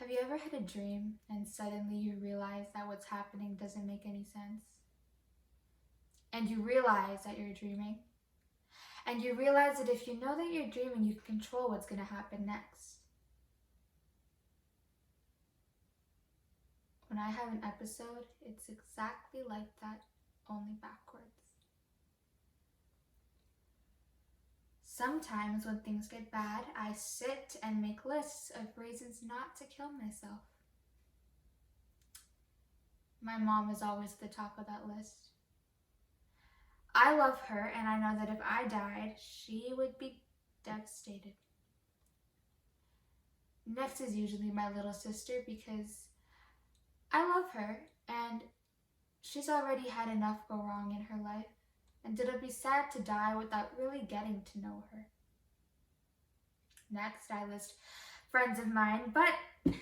Have you ever had a dream and suddenly you realize that what's happening doesn't make any sense? And you realize that you're dreaming. And you realize that if you know that you're dreaming, you can control what's going to happen next. When I have an episode, it's exactly like that, only backwards. Sometimes when things get bad, I sit and make lists of reasons not to kill myself. My mom is always at the top of that list. I love her, and I know that if I died, she would be devastated. Next is usually my little sister, because I love her, and she's already had enough go wrong in her life, and it'll be sad to die without really getting to know her. Next, I list friends of mine, but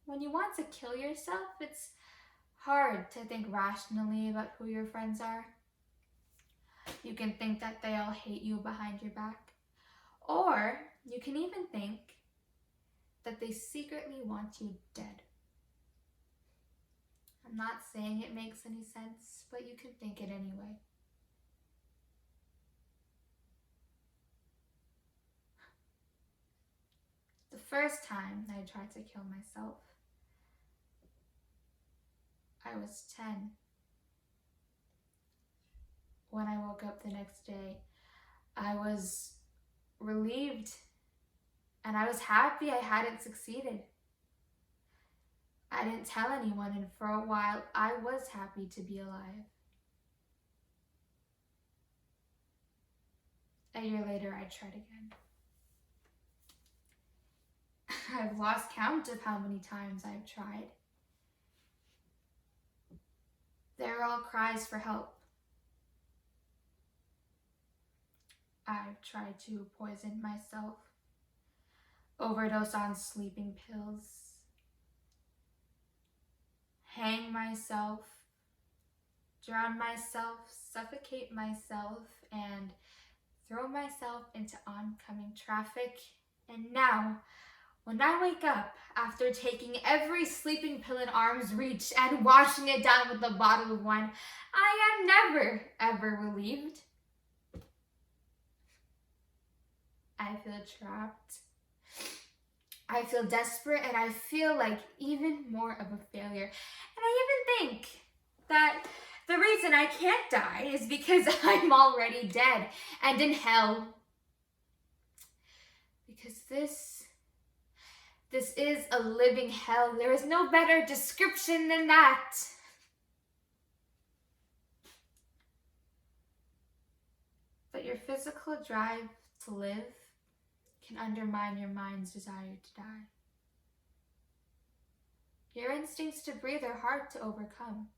when you want to kill yourself, it's hard to think rationally about who your friends are. You can think that they all hate you behind your back, or you can even think that they secretly want you dead. I'm not saying it makes any sense, but you can think it anyway. The first time I tried to kill myself, I was 10. When I woke up the next day, I was relieved and I was happy I hadn't succeeded. I didn't tell anyone, and for a while I was happy to be alive. A year later, I tried again. I've lost count of how many times I've tried. They're all cries for help. I've tried to poison myself, overdose on sleeping pills, hang myself, drown myself, suffocate myself, and throw myself into oncoming traffic. And now, when I wake up after taking every sleeping pill in arm's reach and washing it down with a bottle of wine, I am never, ever relieved. I feel trapped. I feel desperate, and I feel like even more of a failure. And I even think that the reason I can't die is because I'm already dead and in hell. Because this is a living hell. There is no better description than that. But your physical drive to live can undermine your mind's desire to die. Your instincts to breathe are hard to overcome.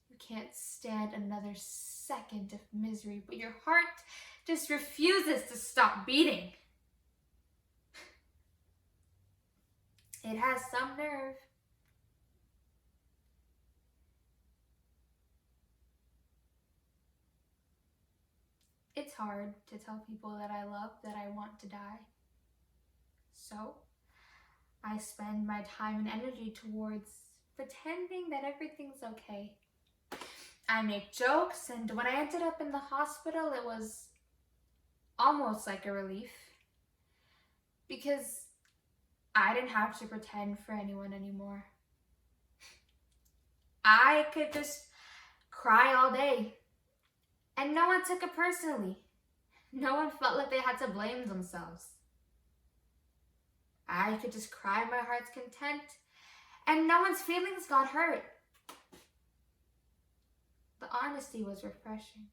You can't stand another second of misery, but your heart just refuses to stop beating. It has some nerve. It's hard to tell people that I love that I want to die. So, I spend my time and energy towards pretending that everything's okay. I make jokes, and when I ended up in the hospital, it was almost like a relief. Because I didn't have to pretend for anyone anymore. I could just cry all day. And no one took it personally. No one felt like they had to blame themselves. I could just cry my heart's content, and no one's feelings got hurt. The honesty was refreshing.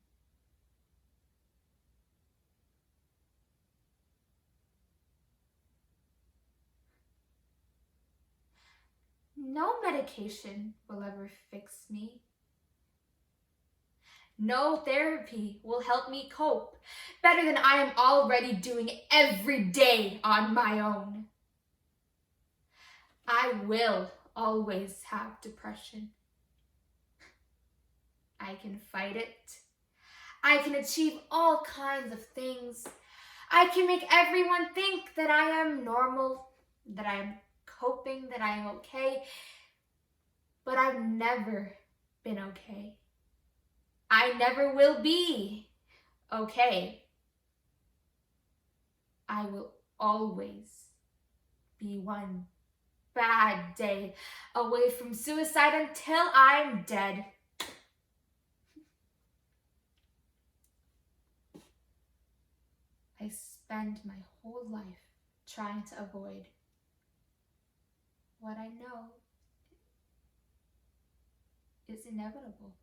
No medication will ever fix me. No therapy will help me cope better than I am already doing every day on my own. I will always have depression. I can fight it. I can achieve all kinds of things. I can make everyone think that I am normal. that I'm coping, that I am okay, but I've never been okay. I never will be okay. I will always be one bad day away from suicide until I'm dead. I spend my whole life trying to avoid what I know is inevitable.